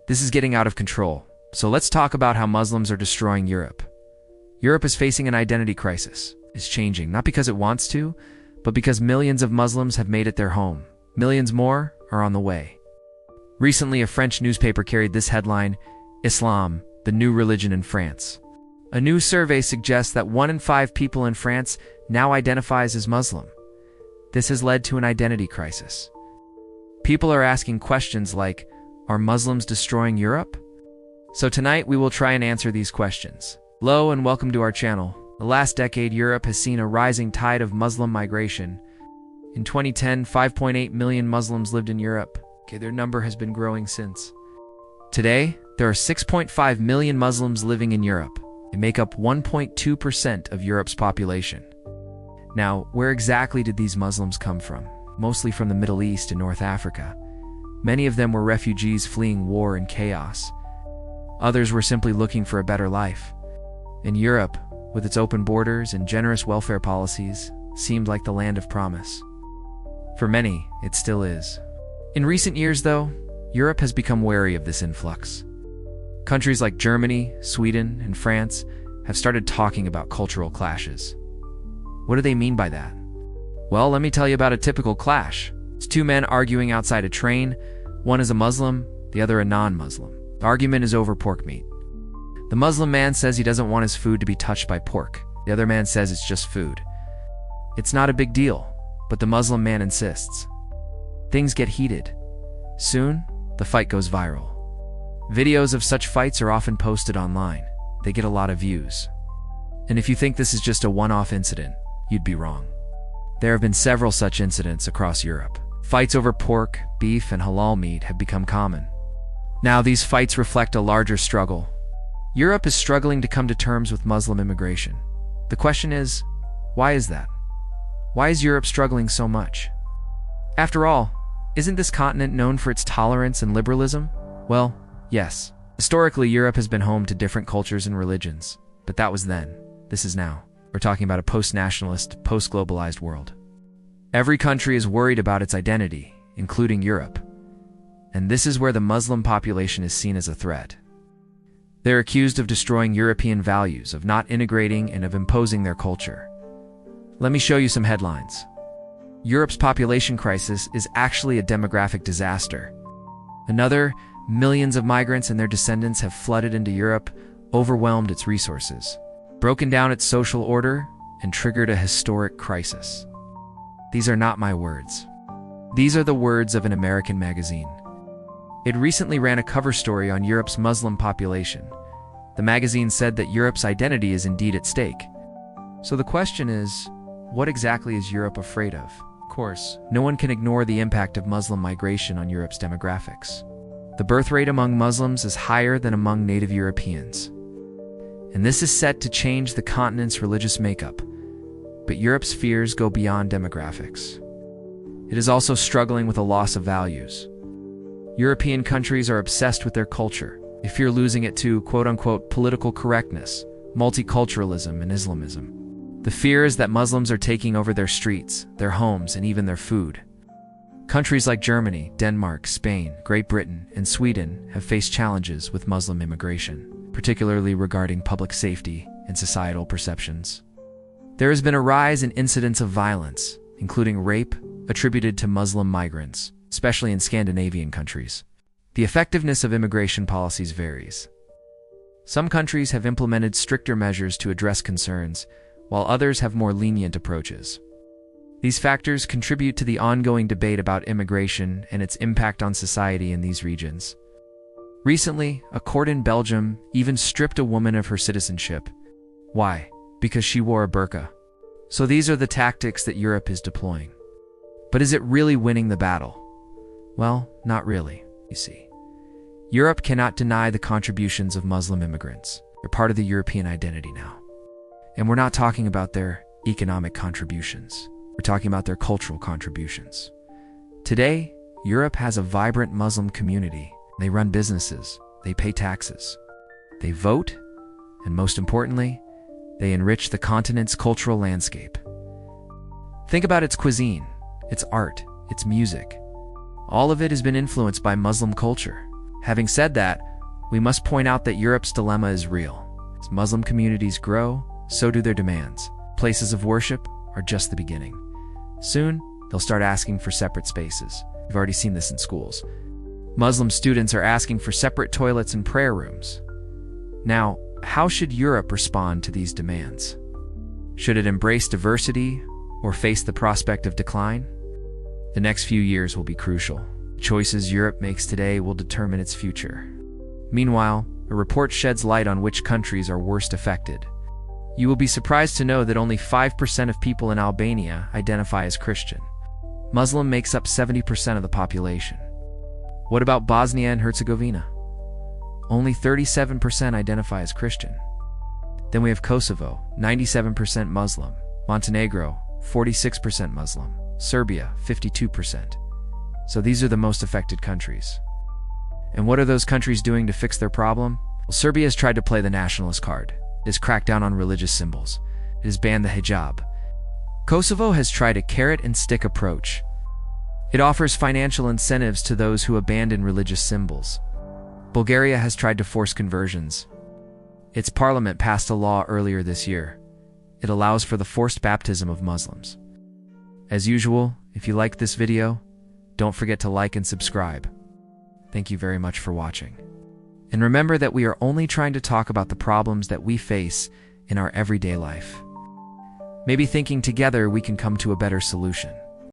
This is getting out of control. So let's talk about how Muslims are destroying Europe. Europe is facing an identity crisis. It's changing, not because it wants to, but because millions of Muslims have made it their home. Millions more are on the way. Recently, a French newspaper carried this headline, Islam, the new religion in France. A new survey suggests that 1 in 5 people in France now identifies as Muslim. This has led to an identity crisis. People are asking questions like, are Muslims destroying Europe? So tonight we will try and answer these questions. Hello and welcome to our channel. The last decade, Europe has seen a rising tide of Muslim migration. In 2010, 5.8 million Muslims lived in Europe. Their number has been growing since. Today, there are 6.5 million Muslims living in Europe. They make up 1.2% of Europe's population. Now, where exactly did these Muslims come from? Mostly from the Middle East and North Africa. Many of them were refugees fleeing war and chaos. Others were simply looking for a better life. In Europe, with its open borders and generous welfare policies, seemed like the land of promise. For many, it still is. In recent years, though, Europe has become wary of this influx. Countries like Germany, Sweden, and France have started talking about cultural clashes. What do they mean by that? Well, let me tell you about a typical clash. It's 2 men arguing outside a train. One is a Muslim, the other a non-Muslim. The argument is over pork meat. The Muslim man says he doesn't want his food to be touched by pork. The other man says it's just food. It's not a big deal, but the Muslim man insists. Things get heated. Soon, the fight goes viral. Videos of such fights are often posted online. They get a lot of views. And if you think this is just a one-off incident, you'd be wrong. There have been several such incidents across Europe. Fights over pork, beef, and halal meat have become common. Now, these fights reflect a larger struggle. Europe is struggling to come to terms with Muslim immigration. The question is, why is that? Why is Europe struggling so much? After all, isn't this continent known for its tolerance and liberalism? Well, yes. Historically, Europe has been home to different cultures and religions. But that was then. This is now. We're talking about a post-nationalist, post-globalized world. Every country is worried about its identity, including Europe. And this is where the Muslim population is seen as a threat. They're accused of destroying European values, of not integrating, and of imposing their culture. Let me show you some headlines. Europe's population crisis is actually a demographic disaster. Another, millions of migrants and their descendants have flooded into Europe, overwhelmed its resources, broken down its social order, and triggered a historic crisis. These are not my words. These are the words of an American magazine. It recently ran a cover story on Europe's Muslim population. The magazine said that Europe's identity is indeed at stake. So the question is, what exactly is Europe afraid of? Of course, no one can ignore the impact of Muslim migration on Europe's demographics. The birth rate among Muslims is higher than among native Europeans. And this is set to change the continent's religious makeup. But Europe's fears go beyond demographics. It is also struggling with a loss of values. European countries are obsessed with their culture. They fear losing it to, quote-unquote, political correctness, multiculturalism, and Islamism. The fear is that Muslims are taking over their streets, their homes, and even their food. Countries like Germany, Denmark, Spain, Great Britain, and Sweden have faced challenges with Muslim immigration, particularly regarding public safety and societal perceptions. There has been a rise in incidents of violence, including rape, attributed to Muslim migrants, especially in Scandinavian countries. The effectiveness of immigration policies varies. Some countries have implemented stricter measures to address concerns, while others have more lenient approaches. These factors contribute to the ongoing debate about immigration and its impact on society in these regions. Recently, a court in Belgium even stripped a woman of her citizenship. Why? Because she wore a burqa. So these are the tactics that Europe is deploying. But is it really winning the battle? Well, not really, you see. Europe cannot deny the contributions of Muslim immigrants. They're part of the European identity now. And we're not talking about their economic contributions. We're talking about their cultural contributions. Today, Europe has a vibrant Muslim community. They run businesses, they pay taxes, they vote, and most importantly, they enrich the continent's cultural landscape. Think about its cuisine, its art, its music. All of it has been influenced by Muslim culture. Having said that, we must point out that Europe's dilemma is real. As Muslim communities grow, so do their demands. Places of worship are just the beginning. Soon, they'll start asking for separate spaces. We've already seen this in schools. Muslim students are asking for separate toilets and prayer rooms. Now, how should Europe respond to these demands? Should it embrace diversity or face the prospect of decline? The next few years will be crucial. Choices Europe makes today will determine its future. Meanwhile, a report sheds light on which countries are worst affected. You will be surprised to know that only 5% of people in Albania identify as Christian. Muslim makes up 70% of the population. What about Bosnia and Herzegovina? Only 37% identify as Christian. Then we have Kosovo, 97% Muslim, Montenegro, 46% Muslim, Serbia, 52%. So these are the most affected countries. And what are those countries doing to fix their problem? Well, Serbia has tried to play the nationalist card. It has cracked down on religious symbols. It has banned the hijab. Kosovo has tried a carrot-and-stick approach. It offers financial incentives to those who abandon religious symbols. Bulgaria has tried to force conversions. Its parliament passed a law earlier this year. It allows for the forced baptism of Muslims. As usual, if you liked this video, don't forget to like and subscribe. Thank you very much for watching. And remember that we are only trying to talk about the problems that we face in our everyday life. Maybe thinking together we can come to a better solution.